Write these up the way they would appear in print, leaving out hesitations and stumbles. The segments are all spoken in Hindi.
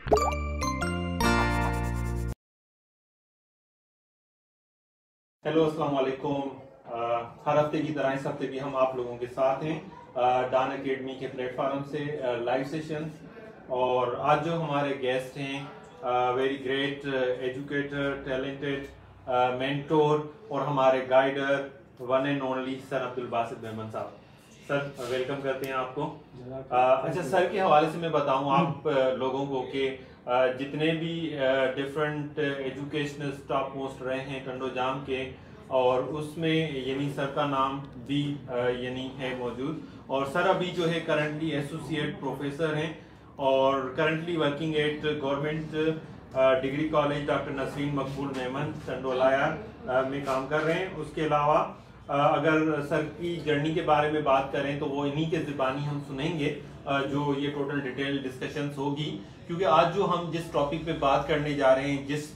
हेलो, अस्सलाम वालेकुम। हर हफ्ते की तरह इस हफ्ते भी हम आप लोगों के साथ हैं डान एकेडमी के प्लेटफॉर्म से लाइव सेशंस। और आज जो हमारे गेस्ट हैं, very great educator, talented mentor और हमारे guider, one and only sir Abdul Basit Memon sahab. Sir, welcome करते हैं आपको। अच्छा सर, के हवाले से मैं बताऊं आप लोगों को कि जितने भी डिफरेंट एजुकेशनल स्टाफ पोस्ट रहे हैं टंडोजाम के, और उसमें यानी सर का नाम भी यानी है मौजूद। और सर अभी जो है करंटली एसोसिएट प्रोफेसर हैं और currently working at government degree college doctor Nasreen मकबूल मेमन टंडोलाया में काम कर रहे हैं। उसके अलावा अगर सर की जर्नी के बारे में बात करें तो वो इन्हीं के ज़बानी हम सुनेंगे जो ये टोटल डिटेल डिस्कशंस होगी। क्योंकि आज जो हम जिस टॉपिक पे बात करने जा रहे हैं, जिस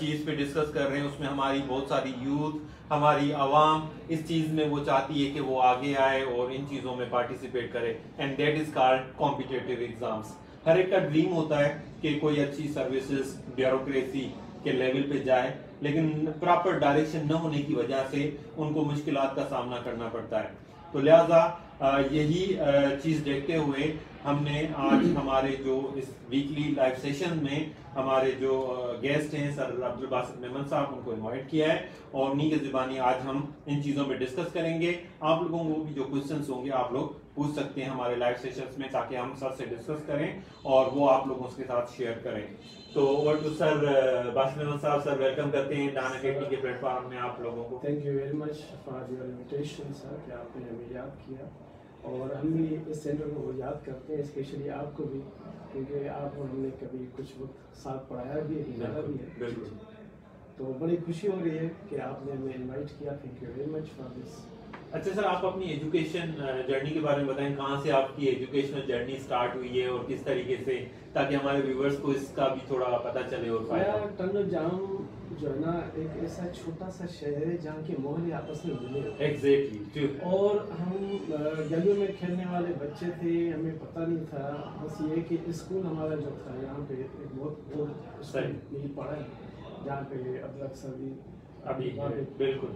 चीज़ पे डिस्कस कर रहे हैं, उसमें हमारी बहुत सारी यूथ, हमारी आवाम इस चीज़ में वो चाहती है कि वो आगे आए और इन चीज़ों में पार्टिसिपेट करे, and that is called competitive exams. हर एक का ड्रीम होता है कि कोई अच्छी सर्विसेज ब्यूरोक्रेसी के लेवल पे जाए, लेकिन प्रॉपर डायरेक्शन न होने की वजह से उनको मुश्किलात का सामना करना पड़ता है। तो लिहाजा यही चीज़ देखते हुए हमने आज हमारे जो इस वीकली लाइव सेशन में हमारे जो गेस्ट हैं सर अब्दुल बासित मेमन साहब, उनको इनवाइट किया है और उन्हीं के ज़बानी आज हम इन चीज़ों पे डिस्कस करेंगे। आप लोगों को भी जो क्वेश्चंस होंगे आप लोग पूछ सकते हैं हमारे लाइव सेशंस में, ताकि हम सर से डिस्कस करें और वो आप लोगों के साथ शेयर करें। तो over to sir Basit Memon sahab. Sir, welcome करते हैं डान एकेडमी के प्लेटफॉर्म में आप लोगों को। Thank you very much for your invitation sir, कि आपने हमें याद किया और हम भी इस सेंटर को याद करते हैं, स्पेशली आपको भी, क्योंकि आप और हमने कभी कुछ वक्त साथ पढ़ाया भी है, ज़्यादा भी है। तो बड़ी खुशी हो रही है कि आपने हमें इनवाइट किया। Thank you very much for this. अच्छा सर, आप अपनी एजुकेशन जर्नी के बारे में बताएं, कहाँ से आपकी एजुकेशनल जर्नी स्टार्ट हुई है और किस तरीके से, ताकि हमारे व्यूअर्स को इसका भी थोड़ा पता चले और फायदा। टंडोजाम जो है ना, एक ऐसा छोटा सा शहर है जहाँ के मोहल्ले आपस में मिले होते हैं। एग्जैक्टली। और हम गलियों में खेलने वाले बच्चे थे, हमें पता नहीं था, बस ये कि स्कूल हमारा जो था यहाँ पे एक बहुत स्कूल पढ़ा है जहाँ पे अदरक सभी अभी बिल्कुल।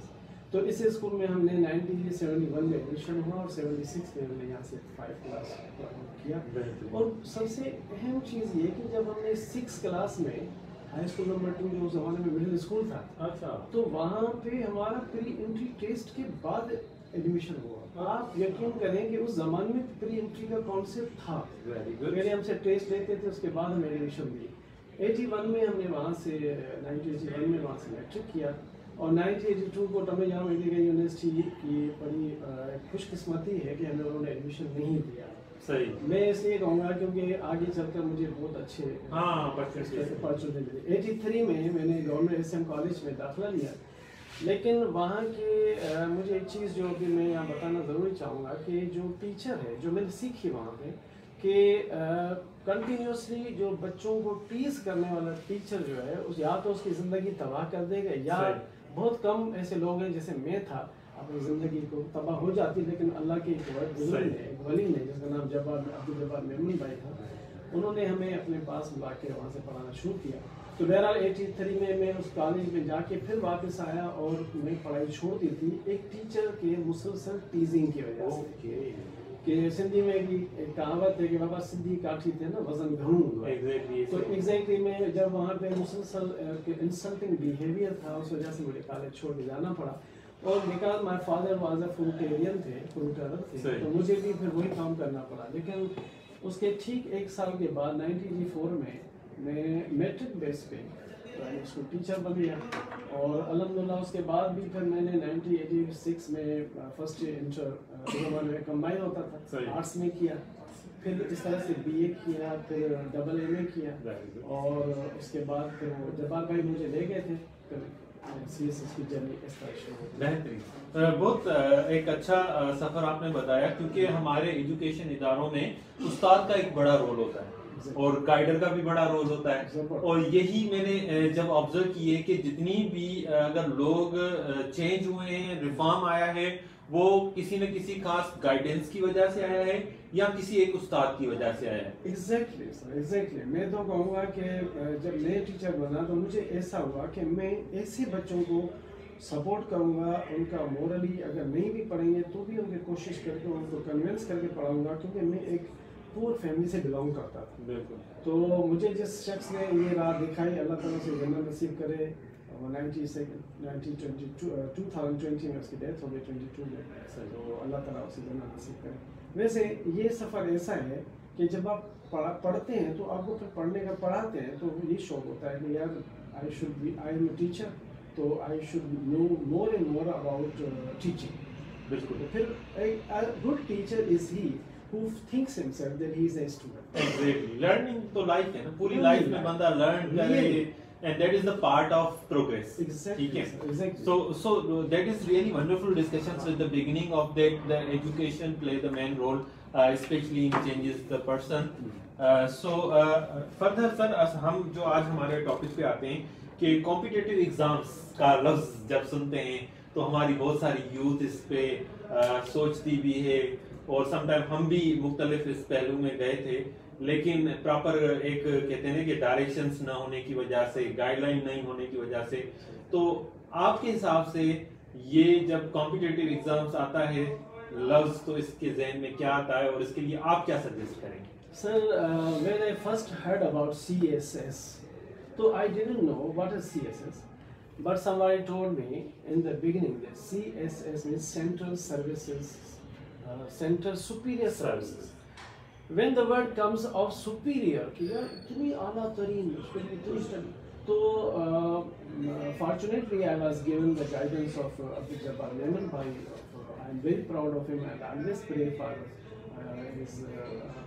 तो इस स्कूल में हमने 1971 में एडमिशन हुआ और 76 में हमने यहाँ से 5 क्लास किया। और सबसे अहम चीज़ ये कि जब हमने 6 क्लास में हाई स्कूल नंबर 2 जो उस जमाने में मिडिल स्कूल था, अच्छा, तो वहाँ पे हमारा प्री एंट्री टेस्ट के बाद एडमिशन हुआ। आप यकीन करें कि उस जमाने में प्री एंट्री का कॉन्सेप्ट था। पहले हमसे टेस्ट लेते थे, उसके बाद हमें एडमिशन दी। 81 में हमने वहाँ से 1981 में वहाँ से मैट्रिक किया और 1982 को टंडोजाम एग्रीकल्चर यूनिवर्सिटी की बड़ी खुशकिस्मती है कि हमें उन्होंने एडमिशन नहीं दिया। सही। मैं इसलिए कहूँगा क्योंकि आगे चलकर मुझे बहुत अच्छे अपॉर्चुनिटी मिली। 83 में मैंने गवर्नमेंट SM कॉलेज में दाखिला लिया, लेकिन वहाँ के मुझे एक चीज़ जो कि मैं यहाँ बताना ज़रूरी चाहूँगा कि जो टीचर है जो मैंने सीखी वहाँ पे कि कंटिन्यूसली जो बच्चों को टीज करने वाला टीचर जो है, उस या तो उसकी ज़िंदगी तबाह कर देगा, या बहुत कम ऐसे लोग हैं जैसे मैं था, अपनी ज़िंदगी को तबाह हो जाती, लेकिन अल्लाह के एक वली ने जिसका नाम अब्दुल जब्बार मेमन भाई था, उन्होंने हमें अपने पास बुला के वहाँ से पढ़ाना शुरू किया। तो बहरहाल 83 में मैं उस कॉलेज में जाके फिर वापस आया और मैं पढ़ाई छोड़ दी थी एक टीचर के मुसलसल टीजिंग की वजह से। कि सिंधी में भी एक कहावत है कि बाबा सिंधी काठी थे ना वजन घणो। तो एग्जैक्टली मैं जब वहाँ पे मुसलसल इंसल्टिंग बिहेवियर था, उस वजह से मुझे कॉलेज छोड़ के जाना पड़ा। और because my father was a fruiterian थे, तो मुझे भी फिर वही काम करना पड़ा। लेकिन उसके ठीक 1 साल के बाद 1984 में मैं मैट्रिक बेस पे प्राइमरी स्कूल टीचर बन गया और अल्हम्दुलिल्लाह उसके बाद भी फिर मैंने 1986 में फर्स्ट इंटर में कंबाइन होता था, आर्ट्स में किया, फिर इस तरह से BA किया, फिर AA किया और उसके बाद फिर जब्बार भाई मुझे ले गए थे, फिर CSS की जर्नी इस तरह शुरू। बेहतरीन, बहुत एक अच्छा सफ़र आपने बताया, क्योंकि हमारे एजुकेशन इदारों में उस्ताद का एक बड़ा रोल होता है और गाइडर का भी बड़ा रोल होता है। और यही मैंने जब ऑब्जर्व किए कि जितनी भी अगर लोग चेंज हुए हैं, रिफॉर्म आया है वो किसी न किसी खास गाइडेंस की वजह से आया है या किसी एक उस्ताद की वजह से आया है? Exactly sir, exactly. मैं तो कहूँगा कि जब मैं टीचर बना तो मुझे ऐसा हुआ कि मैं ऐसे बच्चों को सपोर्ट करूँगा, उनका मोरली अगर नहीं भी पढ़ेंगे तो भी उनकी कोशिश करके उनको कन्विंस करके पढ़ाऊँगा, क्योंकि मैं एक पुअर फैमिली से बिलोंग करता था। बिल्कुल। तो मुझे जिस शख्स ने ये राह दिखाई, अल्लाह ताला से जन्नत नसीब करे। 2020 में उसकी डेथ हो गई, 22 में। तो अल्लाह ताला उसे जन्नत नसीब करे। वैसे ये सफ़र ऐसा है कि जब आप पढ़ते हैं तो आपको फिर पढ़ाते हैं तो ये शौक होता है कि यार आई एम अ टीचर, तो I should know more and more about teaching. बिल्कुल। तो फिर a good teacher is he who thinks himself that he is a student. Exactly. Learning तो लाइफ है ना, पूरी Learning लाइफ में life. बंदा लर्न करे, Really. and that is the part of progress. Exactly, ठीक है? sir, exactly. So that is really wonderful discussions with the beginning of that. The education play the main role, especially in changes the person. Further sir, हम जो आज हमारे टॉपिक पे आते हैं कि कॉम्पिटिटिव एग्जाम्स का लफ्ज जब सुनते हैं तो हमारी बहुत सारी यूथ इस पे सोचती भी है, और समटाइम हम भी मुख्तलिफ इस पहलू में गए थे, लेकिन प्रॉपर एक कहते हैं कि डायरेक्शंस ना होने की वजह से, गाइडलाइन नहीं होने की वजह से। तो आपके हिसाब से ये जब कॉम्पिटिटिव एग्जाम्स आता है, लफ्ज तो इसके जहन में क्या आता है और इसके लिए आप क्या सजेस्ट करेंगे? Sir, when I first heard about CSS, so I didn't know what is CSS, but somebody told me in the beginning that CSS means Central Services, Central Superior Services. When the word comes of superior, कि यार इतनी आला तरीन, उसके लिए इतनी स्टडी, तो fortunately I was given the guidance of Abdul Jabbar Memon bhai. I am very proud of him and I always pray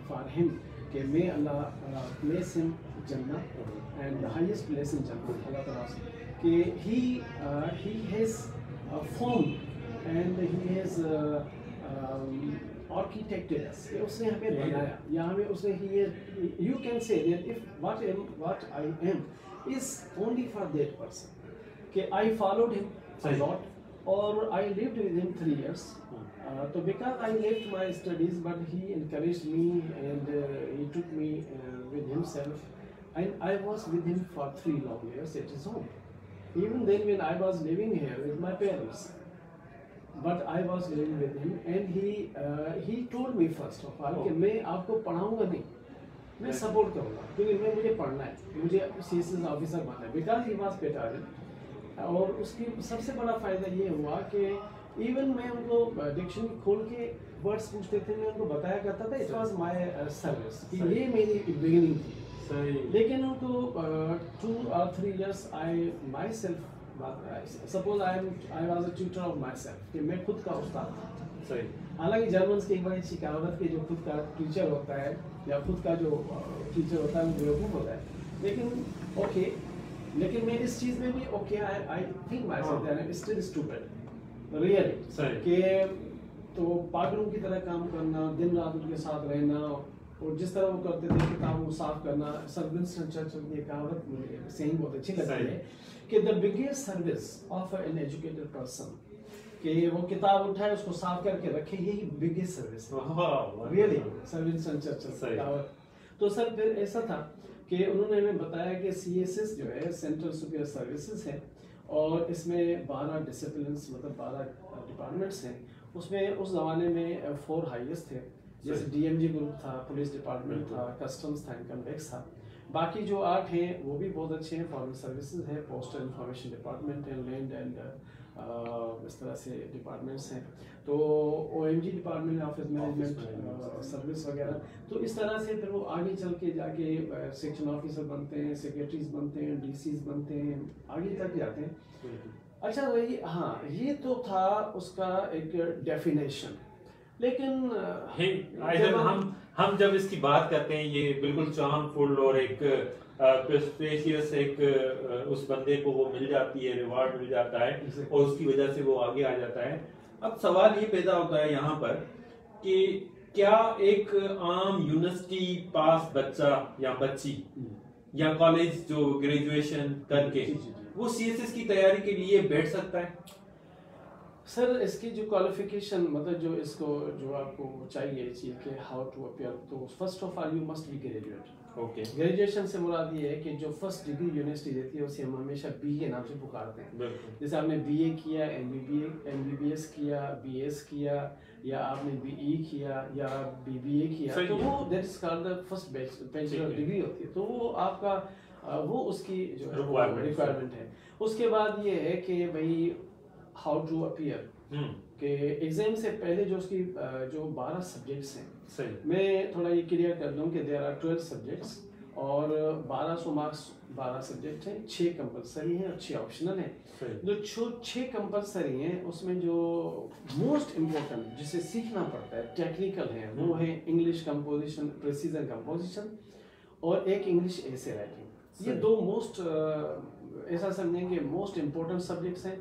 for him कि may Allah place him Jannah and the highest place in Jannah, Allah Ta'ala से, कि he has formed and he has architected us, कि उसने हमें बनाया, या हमें उसने you can say that if what I am is only for that person, कि I followed him a lot or I lived with him 3 years. So because I left my studies, but he encouraged me and he took me with himself, and I was with him for 3 long years at his home. Even then when I was living here with my parents, but I was living with him, and he told me first of all कि मैं आपको पढ़ाऊंगा नहीं, मैं सपोर्ट करूँगा, क्योंकि मुझे पढ़ना है, मुझे CSS ऑफिसर बनना है, because he was Petarian. और उसकी सबसे बड़ा फ़ायदा ये हुआ कि इवन मैं उनको डिक्शनरी खोल के वर्ड्स पूछते थे, मैं उनको बताया करता था, इट वाज माय सर्विस, कि ये मेरी बिगिनिंग थी। सही। लेकिन उनको 2 or 3 years I my self suppose I was a tutor of my self, कि मैं खुद का उस्ताद था। सही। हालांकि जर्मन्स की एक बड़ी अच्छी कहावत कि जो खुद का टीचर होता है या खुद का जो टीचर होता है वो बेवकूफ़ होता है, लेकिन ओके, लेकिन मैं इस चीज़ में भी okay, I think my self that I am still stupid really, कि तो पागलों की तरह काम करना, दिन रात उनके साथ रहना, और जिस तरह वो करते थे किताबों को साफ करना। सर विंस्टन चर्चिल की कहावत मुझे सेइंग बहुत अच्छी लगती है कि the biggest service of an educated person, कि वो किताब उठाए उसको साफ करके रखे, यही बिगेस्ट सर्विस है रियली, सर विंस्टन चर्चिल कहावत। तो सर फिर ऐसा था कि उन्होंने हमें बताया कि CSS जो है सेंट्रल सुपीरियर सर्विसेज है, और इसमें 12 डिसिप्लिन्स मतलब 12 डिपार्टमेंट्स हैं। उसमें उस ज़माने में 4 हाईएस्ट थे, जैसे DMG ग्रुप था, पुलिस डिपार्टमेंट था, कस्टम्स था, इनकम टैक्स था। बाकी जो 8 हैं वो भी बहुत अच्छे हैं, फॉरेन सर्विसेज है, पोस्टल इंफॉर्मेशन डिपार्टमेंट है, लैंड एंड इस तरह से डिपार्टमेंट्स हैं, तो OMG department, office management service वगैरह। तो इस तरह से फिर वो आगे चल के जाके सेक्शन ऑफिसर बनते हैं, सेक्रेटरीज बनते हैं, DCs बनते हैं, आगे तक जाते हैं। अच्छा वही, हाँ, ये तो था उसका एक डेफिनेशन, लेकिन हम जब इसकी बात करते हैं ये बिल्कुल चार्मफुल और एक प्रेस्टिजियस एक उस बंदे को वो मिल जाती है, रिवार्ड मिल जाता है, और उसकी वजह से वो आगे आ जाता है। अब सवाल ये पैदा होता है यहाँ पर कि क्या एक आम यूनिवर्सिटी पास बच्चा या बच्ची या कॉलेज जो ग्रेजुएशन करके वो CSS की तैयारी के लिए बैठ सकता है? सर इसकी जो क्वालिफिकेशन मतलब जो इसको जो आपको चाहिए चीज़ के हाउ टू अपियर, तो first of all you must be graduate. Okay. Graduation से मुराद ये है कि जो फर्स्ट डिग्री यूनिवर्सिटी देती है उसे हम हमेशा बी के नाम से पुकारते हैं। बिल्कुल। जैसे आपने बीए किया, एमबीबीएस किया, बीएस किया, या आपने बीई किया या बीबीए किया, तो वो that is called the first bachelor degree होती है। तो वो आपका वो उसकी जो रिक्वायरमेंट है। उसके बाद ये है कि भाई हाउ टू अपियर के एग्जाम से पहले जो उसकी जो 12 सब्जेक्ट्स हैं, सही। मैं थोड़ा ये क्लियर कर दूं कि देयर आर 12 सब्जेक्ट्स और 1200 मार्क्स 12 सब्जेक्ट हैं, 6 कंपलसरी हैं और 6 ऑप्शनल हैं। जो 6 कंपलसरी हैं उसमें जो मोस्ट इम्पोर्टेंट जिसे सीखना पड़ता है टेक्निकल है वो है इंग्लिश कंपोजिशन, प्रिसीजन कंपोजिशन और एक इंग्लिश एसे राइटिंग। ये दो मोस्ट ऐसा समझेंगे मोस्ट इम्पोर्टेंट सब्जेक्ट्स हैं।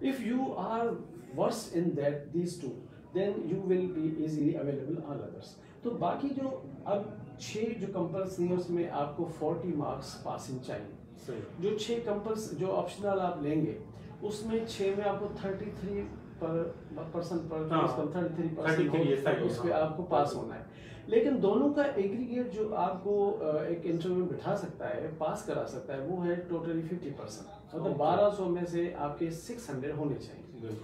If you are versed in that these two then you will be easily available all others. तो बाकी जो अब 6 जो कंपल्सरी है उसमें आपको 40 मार्क्स पासिंग चाहिए। जो 6 कंपल्स जो ऑप्शनल आप लेंगे उसमें 6 में आपको 33% उस पर आपको पास होना है। लेकिन दोनों का एग्रीगेट जो आपको एक इंटरव्यू में बिठा सकता है, पास करा सकता है, वो है टोटली 50%। मतलब 1200 में से आपके 600 होने चाहिए।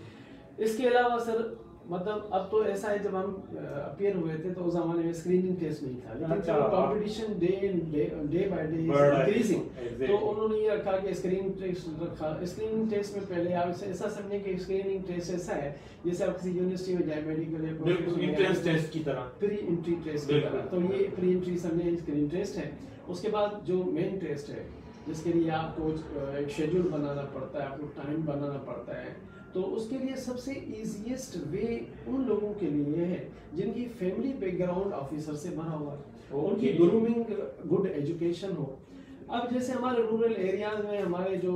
इसके अलावा सर मतलब अब तो ऐसा है, जब हम अपियर हुए थे तो उस जमाने में स्क्रीनिंग टेस्ट नहीं था, लेकिन जब competition day by day increasing, तो उन्होंने ये रखा कि स्क्रीनिंग टेस्ट रखा। स्क्रीनिंग टेस्ट में पहले आप ऐसा समझे कि स्क्रीनिंग टेस्ट ऐसा है जैसे आप किसी यूनिवर्सिटी में जाए मेडिकल या एंट्रेंस टेस्ट की तरह, प्री एंट्री टेस्ट की तरह। तो ये प्री एंट्री समझे स्क्रीनिंग टेस्ट है। उसके बाद जो मेन टेस्ट है जिसके लिए आपको एक शेड्यूल बनाना पड़ता है, आपको टाइम बनाना पड़ता है, तो उसके लिए सबसे इजीएस्ट वे उन लोगों के लिए है जिनकी फैमिली बैकग्राउंड ऑफिसर से भरा हुआ है, उनकी ग्रूमिंग गुड एजुकेशन हो। अब जैसे हमारे रूरल एरियाज में हमारे जो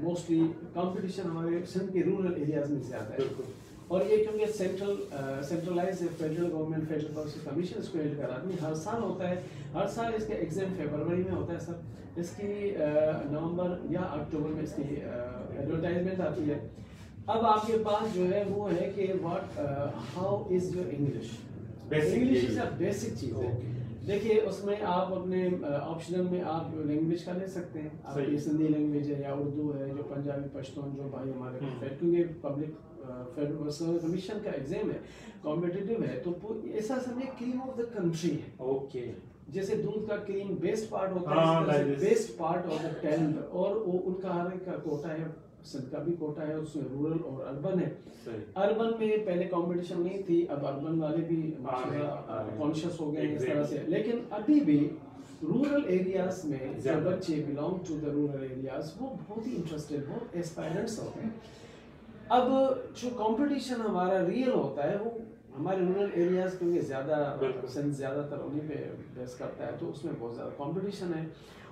मोस्टली कंपटीशन हमारे सिंध के रूरल एरियाज में ज़्यादा है, और ये क्योंकि centralize federal government federal process commission इसको हेल्ड कराती है, हर साल होता है। हर साल इसका एग्जाम फरवरी में होता है सर। इसकी नवंबर या अक्टूबर में इसकी एडवर्टाइजमेंट आती है। अब आपके पास जो है वो है कि what how is your English. English is a basic चीज़ है। देखिए उसमें आप अपने ऑप्शनल में आप लैंग्वेज का ले सकते हैं, आपकी सिंधी लैंग्वेज है या उर्दू है, जो पंजाबी पश्तून जो भाई हमारे क्योंकि पब्लिक फेडरल पर्सनल कमीशन का एग्जाम है, कॉम्पिटिटिव है, तो ऐसा समझे क्रीम ऑफ द कंट्री है। ओके, जैसे दूध का क्रीम बेस्ट पार्ट होता है, best part of the talent, और वो उनका हर एक का कोटा है, सिंध का भी कोटा है, उसमें रूरल और अर्बन है। अर्बन में पहले कंपटीशन नहीं थी, अब अर्बन वाले भी कॉन्शियस हो गए इस तरह से। लेकिन अभी भी रूरल एरियाज में जो बच्चे belong to the rural areas वो बहुत ही इंटरेस्टेड, बहुत एस्पायरेंट्स होते हैं। अब जो कंपटीशन हमारा रियल होता है वो हमारे रूरल एरियाज क्योंकि ज़्यादातर उन्हीं पे बेस करता है, तो उसमें बहुत ज़्यादा कंपटीशन है।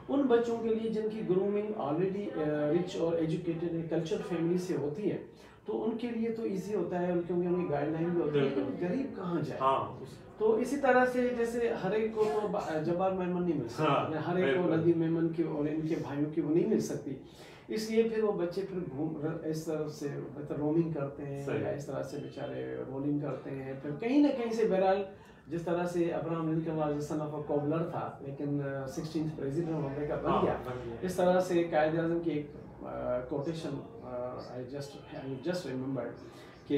उन बच्चों के लिए जिनकी ग्रूमिंग ऑलरेडी रिच और एजुकेटेड कल्चर फैमिली से होती है, तो उनके लिए तो इजी होता है, क्योंकि उनकी गाइडलाइन भी होती है कि गरीब कहाँ जाए। तो इसी तरह से जैसे हर एक को तो जब्बार मेमन नहीं मिल सकती, हर एक को नदीम मेमन की और इनके भाइयों की वो नहीं मिल सकती, इसलिए फिर वो बच्चे फिर घूम इस तरह से रोमिंग करते हैं या इस तरह से बेचारे रोलिंग करते हैं। फिर कहीं ना कहीं से बहरहाल जिस तरह से Abraham Lincoln was son of a cobbler था, लेकिन 16th प्रेसिडेंट होने का बन गया। इस तरह से कायद आज़म की एक कोटेशन आई जस्ट रिमेंबर्ड कि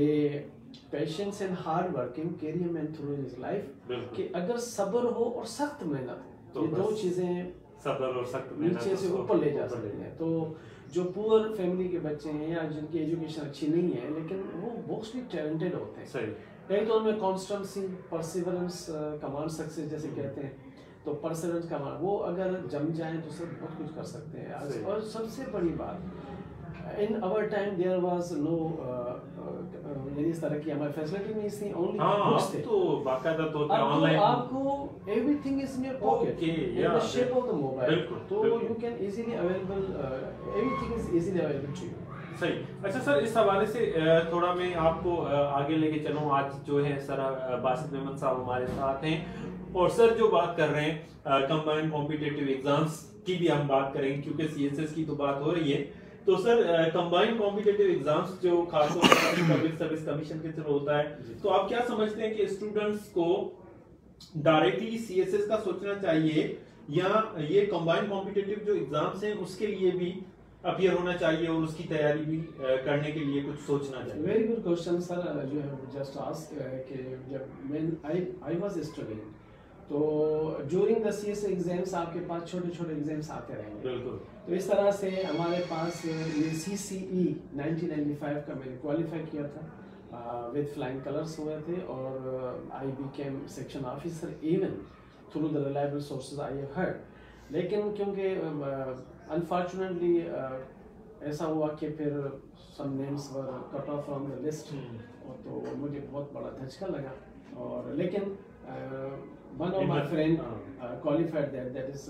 patience and hard working carry a man through his life, कि अगर सब्र हो और सख्त मेहनत हो, ये दो चीजें सब्र और सख्त मेहनत नीचे से ऊपर ले जा सकती हैं। तो जो पुअर फैमिली के बच्चे हैं या जिनकी एजुकेशन अच्छी नहीं है लेकिन वो मोस्टली टैलेंटेड होते हैं, सही, एक तो उनमें कॉन्स्टेंसी, परसिवरेंस, कमांड सक्सेस जैसे कहते हैं, तो परसिवरेंस कमांड वो अगर जम जाए तो सब बहुत कुछ कर सकते हैं। और सबसे बड़ी बात, in our time there was no इस तरह की हमारी फैसिलिटी नहीं थी, ओनली बुक्स थे, तो बाकायदा तो ऑनलाइन आपको everything is in your pocket in the shape of the mobile, तो you can easily available, everything is easily available to you. सही। अच्छा सर, इस हवाले से थोड़ा मैं आपको आगे लेके चलूं। आज जो है सर बासित मेमन साहब हमारे साथ हैं, और सर जो बात कर रहे हैं कंबाइंड कॉम्पिटिटिव एग्जाम्स की भी हम बात करेंगे, क्योंकि सीएसएस की तो बात हो रही है, तो सर कंबाइंड कॉम्पिटिटिव एग्जाम्स जो खासतौर पर पब्लिक सर्विस कमीशन के थ्रू होता है, तो आप क्या समझते हैं कि स्टूडेंट्स को डायरेक्टली सीएसएस का सोचना चाहिए या ये कंबाइंड कॉम्पिटिटिव जो एग्जाम्स हैं उसके लिए भी अपीयर होना चाहिए और उसकी तैयारी भी करने के लिए कुछ सोचना चाहिए? Very good question sir, you have just asked कि जब व्हेन आई वाज स्टूडेंट, तो ड्यूरिंग द सीएसए एग्जाम्स आपके पास छोटे छोटे एग्जाम्स आते रहेंगे। बिल्कुल। तो इस तरह से हमारे पास ये सीसीई 1995 का मैंने क्वालिफाई किया था, विद फ्लाइंग कलर्स हुए थे, और I became section officer even through the reliable sources I have heard. लेकिन क्योंकि अनफॉर्चुनेटली ऐसा हुआ कि फिर some names were cut off from the list, तो मुझे बहुत बड़ा धचका लगा। और लेकिन one of my friend qualified that is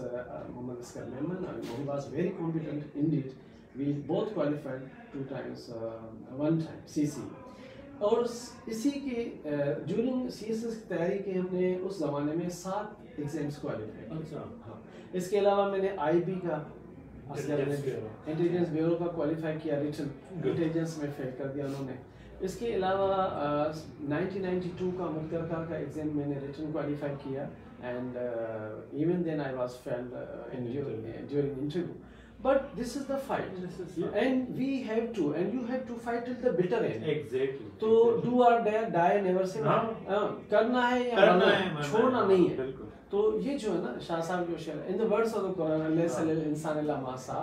Mohammad Asghar Memon, and he was very competent indeed. We both qualified 2 times, 1 time CC। और इसी के ड्यूरिंग सीएसएस की तैयारी के हमने उस जमाने में 7 एग्जाम्स क्वालिफाई। अच्छा। हाँ, इसके अलावा मैंने आईबी का इंटेलिजेंस ब्यूरो का क्वालिफाई किया, रिटन इंटेलिजेंस में फेल कर दिया उन्होंने। इसके अलावा 1992 का मुतरका का एग्जाम मैंने रिटन क्वालिफाई किया, and even then I was failed in during interview. But this is the fight, and we have to, and you have to fight till the bitter end. Exactly. तो do or die, never say no. करना है या करना है, छोड़ना नहीं है। तो ये जो है ना शाह साहब जो शेर, in the words of the Quran, लैसल इंसान इल्ला मा सआ,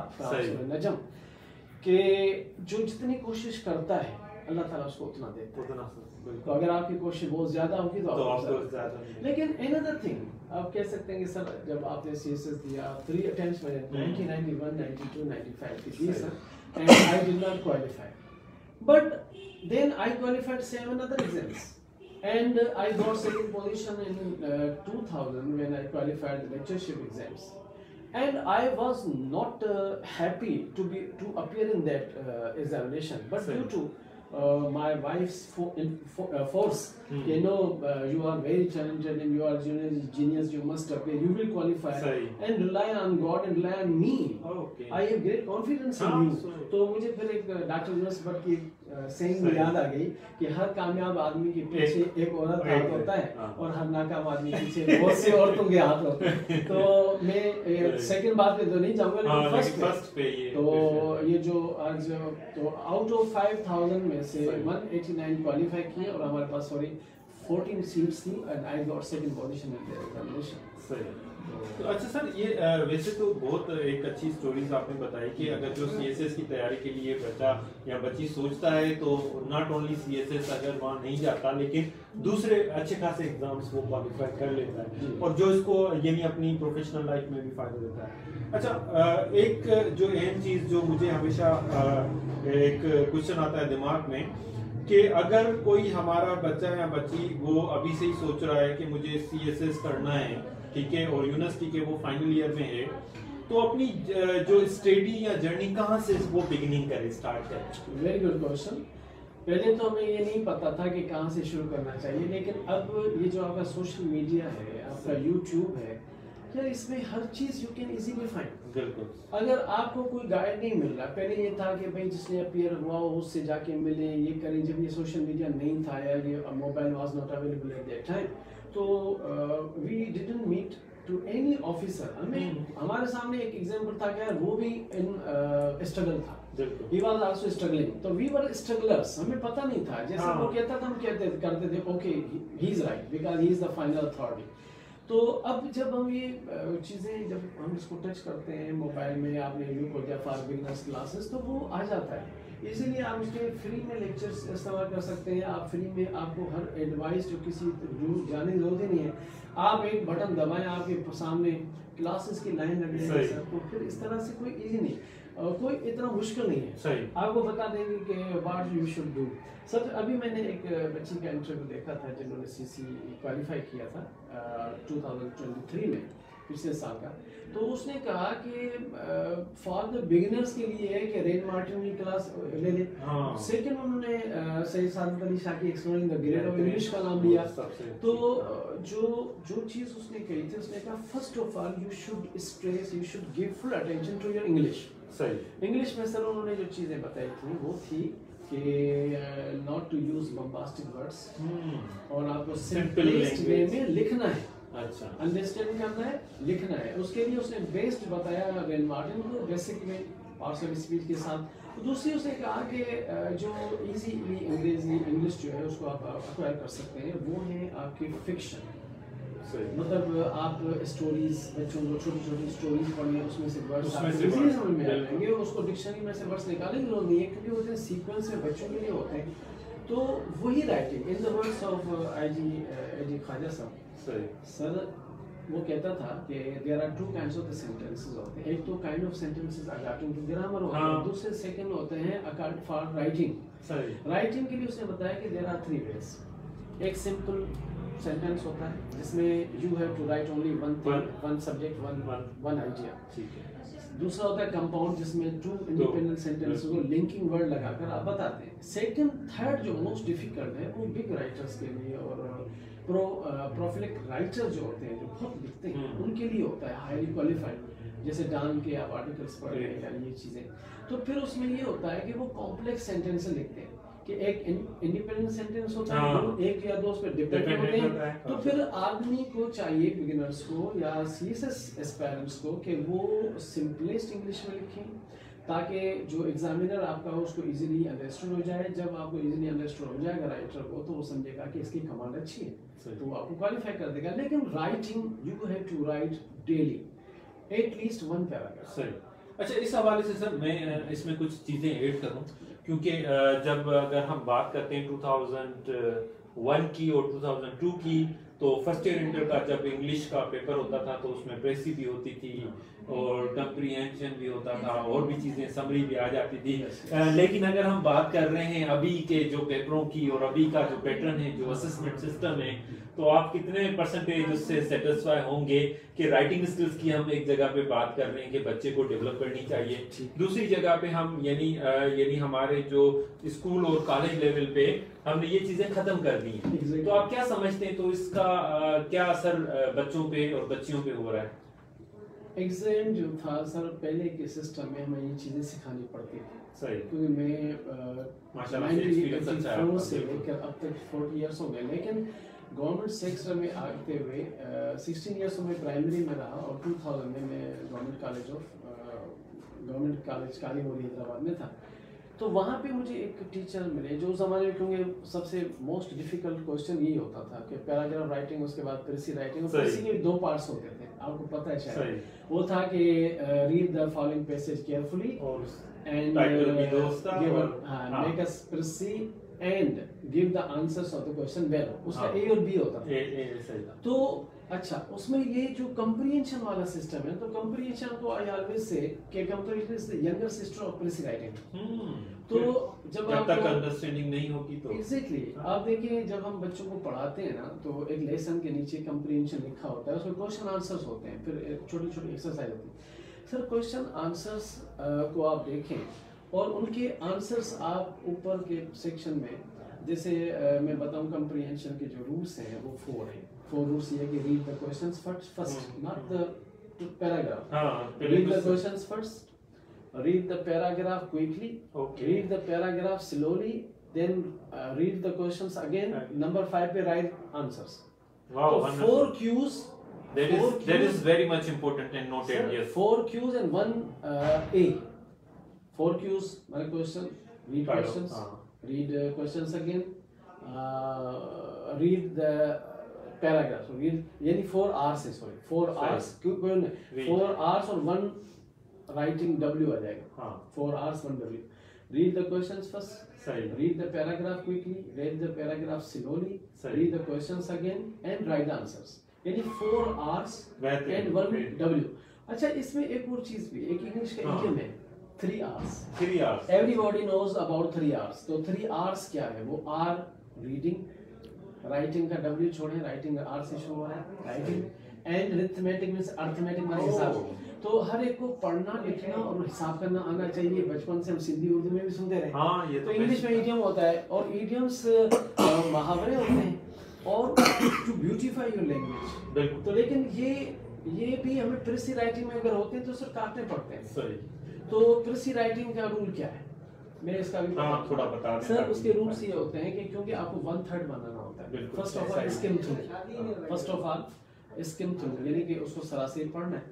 नजम, कि जो जितनी कोशिश करता है अल्लाह ताला उसको उतना देता है। तो अगर आपकी कोशिश बहुत ज्यादा होगी तो आपको ज्यादा। लेकिन another thing आप कह सकते हैं कि सर जब आपने सीएसएस दिया 3 अटेम्प्ट्स मैंने 1991, 92, 95 की दी sir, and I did not qualify, but then I qualified 7 other exams, and I got second position in 2000 when I qualified the lectureship exams, and I was not happy to appear in that examination, but due to my wife's force, you know, you are very talented and you are genius, you must appear, you will qualify, and rely on God and rely on me. Okay. I have great confidence in you. तो मुझे फिर एक डॉक्टर यूनुस भट्ट की सेइंग याद आ गई कि हर कामयाब आदमी के पीछे एक औरत हाथ होता है और हर नाकाम आदमी के पीछे बहुत सी औरतों के हाथ होते हैं। तो मैं सेकंड बात पे तो नहीं जाऊंगा, लेकिन फर्स्ट पे तो ये जो आज तो आउट ऑफ 5000 में से 189 क्वालिफाई किए, और हमारे पास 14 सीट्स थी, and I got second position in the examination. सही। तो अच्छा सर, ये वैसे तो बहुत एक अच्छी स्टोरीज आपने बताई कि अगर जो सीएसएस की तैयारी के लिए बच्चा या बच्ची सोचता है तो नॉट ओनली सीएसएस अगर वहाँ नहीं जाता, लेकिन दूसरे अच्छे खासे एग्जाम्स वो क्वालिफाई कर लेता है, और जो इसको यानी अपनी प्रोफेशनल लाइफ में भी फायदा देता है। अच्छा, एक जो अहम चीज जो मुझे हमेशा एक क्वेश्चन आता है दिमाग में कि अगर कोई हमारा बच्चा या बच्ची वो अभी से ही सोच रहा है कि मुझे सीएसएस करना है, ठीक है, और यूनिवर्सिटी के वो फाइनल ईयर में है, तो अपनी जो स्टडी या जर्नी कहाँ से वो बिगिनिंग करे, स्टार्ट करे? Very good question. पहले तो हमें ये नहीं पता था कि कहाँ से शुरू करना चाहिए, लेकिन अब ये जो आपका सोशल मीडिया है, आपका यूट्यूब है, यार इसमें हर चीज़ यू कैन इजीली फाइंड। बिल्कुल। अगर आपको कोई गाइड नहीं मिल रहा, पहले ये था कि भाई जिसने अपीयर हुआ हो उससे जाके मिले, ये करें, जब ये सोशल मीडिया नहीं था या ये mobile was not available at that time, तो we didn't meet to any officer. हमें हमारे सामने एक एग्जांपल था कि वो भी इन स्ट्रगल था, he was also struggling, तो we were strugglers, हमें पता नहीं था, जैसे वो कहता था हम करते थे okay he is right because he is the final authority। तो अब जब हम ये चीज़ें जब हम इसको टच करते हैं मोबाइल में, आपने यू को दिया फॉर बिगिनर्स क्लासेस, तो वो आ जाता है, इसीलिए आप उसके फ्री में लेक्चर्स इस्तेमाल कर सकते हैं। आप फ्री में, आपको हर एडवाइस जो किसी दूर जाने की जरूरत ही नहीं है, आप एक बटन दबाएं, आपके सामने क्लासेस की लाइन लग जाएगी सर, तो फिर इस तरह से कोई इजी नहीं, कोई इतना मुश्किल नहीं है, आपको बता देंगे कि what you should do. Sir अभी मैंने एक बच्ची का इंटरव्यू देखा था जिन्होंने सीसी क्वालिफाई किया था 2023 में, पिछले साल का, तो उसने कहा कि फॉर द बिगिनर्स के लिए है कि रेन मार्टिन की क्लास ले ले। सेकंड उन्होंने सैयद सादत अली शाह की exploring the grade of English का नाम लिया। तो जो चीज़ उसने कही थी, उसने कहा first of all you should stress, you should give full attention to your English. सही। इंग्लिश में सर उन्होंने जो चीजें बताई थी वो थी कि not to use bombastic words, और आपको सिंपलेस्ट वे में लिखना है। अच्छा, अंडरस्टैंड करना है, लिखना है। उसके लिए उसने बेस्ट बताया रेन मार्टिन को, बेसिक में पार्ट्स ऑफ स्पीच के साथ। तो दूसरी उसने कहा कि जो इजीली अंग्रेजी इंग्लिश जो है उसको आप अक्वायर कर सकते हैं वो है आपकी फिक्शन। मतलब आप स्टोरीज, बच्चों को छोटी छोटी स्टोरीज पढ़िए, उसमें से वर्ड्स इजीली समझ में आ जाएंगे। उसको डिक्शनरी में से वर्ड्स निकालने की जरूरत नहीं है क्योंकि वो सीक्वेंस में बच्चों के लिए होते हैं। तो वही writing in the words of I G Khwaja साहब सर, वो कहता था कि there are two kinds of the sentences होते हैं। एक तो kind of sentences according to grammar होते हैं, दूसरे सेकंड होते हैं अकॉर्डिंग फॉर राइटिंग। राइटिंग के लिए उसने बताया कि देयर आर 3 वेज। एक सिंपल सेंटेंस होता है जिसमें you have to write only one thing, one subject, one idea. ठीक है। दूसरा होता है कंपाउंड जिसमें 2 इंडिपेंडेंट सेंटेंसेस को लिंकिंग वर्ड लगाकर आप बताते हैं। सेकंड, थर्ड जो मोस्ट डिफिकल्ट है वो बिग राइटर्स के लिए और प्रोफिलिक राइटर जो होते हैं, जो बहुत लिखते हैं, उनके लिए होता है हाईली क्वालिफाइड, जैसे डान के आप आर्टिकल्स पढ़ रहे हैं या ये चीजें। तो फिर उसमें ये होता है कि वो कॉम्प्लेक्स सेंटेंस लिखते हैं कि एक इंडिपेंडेंट सेंटेंस होता है, एक या दो उस पर डिपेंड होते हैं। तो फिर आदमी को चाहिए, बिगिनर्स को या सीएसएस एस्पायरेंट्स को, कि वो सिंपलेस्ट इंग्लिश में लिखें ताकि जो एग्जामिनर आपका हो उसको इजीली अंडरस्टैंड हो जाए। जब आपको इजीली अंडरस्टैंड हो जाएगा राइटर को, तो वो समझेगा कि इसकी कमांड अच्छी है, तो वो आपको क्वालिफाई कर देगा। लेकिन writing you have to write daily at least 1 paragraph. सही। अच्छा, इस हवाले से सर मैं इसमें कुछ चीजें ऐड करूं, क्योंकि जब अगर हम बात करते हैं 2001 की और 2002 की, तो फर्स्ट ईयर इंटर का जब इंग्लिश का पेपर होता था तो उसमें प्रेसी भी होती थी और कंप्रीहेंशन भी होता था और भी चीजें, समरी भी आ जाती थी। लेकिन अगर हम बात कर रहे हैं अभी के जो पेपरों की और अभी का जो पैटर्न है, जो असेसमेंट सिस्टम है, तो आप कितने परसेंटेज उससे सेटिस्फाई होंगे कि राइटिंग स्किल्स की हम एक जगह पे बात कर रहे हैं कि बच्चे को डेवलप करनी चाहिए, दूसरी जगह पे हम यानी हमारे जो स्कूल और कॉलेज लेवल पे हमने ये चीजें खत्म कर दी हैं। तो आप क्या समझते हैं, तो इसका क्या असर बच्चों पे और बच्चियों पे हो रहा है? एग्जाम जो था सर, पहले के सिस्टम में हमें ये चीजें सिखानी पड़ती थी। सही। क्योंकि मैं 1984 से लेकर अब तक 40 इयर्स हो गए, लेकिन गवर्नमेंट सेक्टर में आते हुए 16 इयर्स में प्राइमरी में रहा और 2000 में मैं गवर्नमेंट कॉलेज कालीमोरी हैदराबाद में था। तो वहाँ पे मुझे एक टीचर मिले जो उस ज़माने में, क्योंकि सबसे मोस्ट डिफिकल्ट क्वेश्चन यही होता था कि पैराग्राफ राइटिंग, उसके बाद प्रेसी राइटिंग। प्रेसी के 2 पार्ट्स होते थे, आपको पता है शायद। वो था कि read the following passage carefully and make us precis and give the answers of the question below. उसका ए और बी होता था। तो अच्छा, उसमें ये जो कंप्रीहेंशन वाला सिस्टम है, तो कंप्रीहेंशन को आई ऑलवेज से कि comprehension is the younger sister of प्रेसी writing. तो जब तक अंडरस्टैंडिंग नहीं होगी तो एग्जैक्टली आप देखिए, जब हम बच्चों को पढ़ाते हैं ना, तो एक लेसन के नीचे कंप्रीहेंशन लिखा होता है, उसमें क्वेश्चन आंसर्स होते हैं, फिर छोटी छोटी एक्सरसाइज होती है। सर क्वेश्चन आंसर्स को आप देखें और उनके आंसर्स आप ऊपर के सेक्शन में, जैसे मैं बताऊं कंप्रीहेंशन के जो रूल्स हैं वो 4 हैं। 4 रूल्स ये कि read the questions first, not the paragraph. Read the questions first, read the paragraph quickly, read the paragraph slowly, then read the questions again. Number 5 पे write answers. Wow, so 4 cues. That is very much important and noted. Yes. 4 cues and 1 A. 4 cues, one question, read questions, read questions again, read the paragraph. So read, यानी 4 hours है, sorry, 4 hours. 4 hours और 1 राइटिंग W आ जाएगा। 4 hours 1 W। Read the questions first, read the paragraph quickly, read the paragraph slowly, read the questions again and right the answers. यानी 4 hours एंड 1 W। अच्छा, इसमें एक और चीज भी, एक इंग्लिश का इडियम है 3 hours। Everybody knows about 3 hours। तो 3 hours क्या है? वो R रीडिंग, राइटिंग का W छोड़े, राइटिंग का R से शुरू हो रहा है, writing, and arithmetic means arithmetic मतलब हिसाब। तो हर एक को पढ़ना, लिखना और हिसाब करना आना चाहिए। बचपन से हम सिंधी उर्दू में भी सुनते रहे। तो इंग्लिश में इडियम होता है और इडियम्स मुहावरे होते हैं और टू ब्यूटीफाई योर लैंग्वेज। तो लेकिन ये भी हमें प्रेसी राइटिंग में अगर होते हैं तो सर काटने पड़ते हैं। तो प्रेसी राइटिंग का रूल क्या है, मैं इसका भी थोड़ा बता दें सर। उसके रूल्स ये होते हैं कि क्योंकि आपको 1/3 बनाना होता है। First of all skim through, यानी कि उसको सरासर पढ़ना है,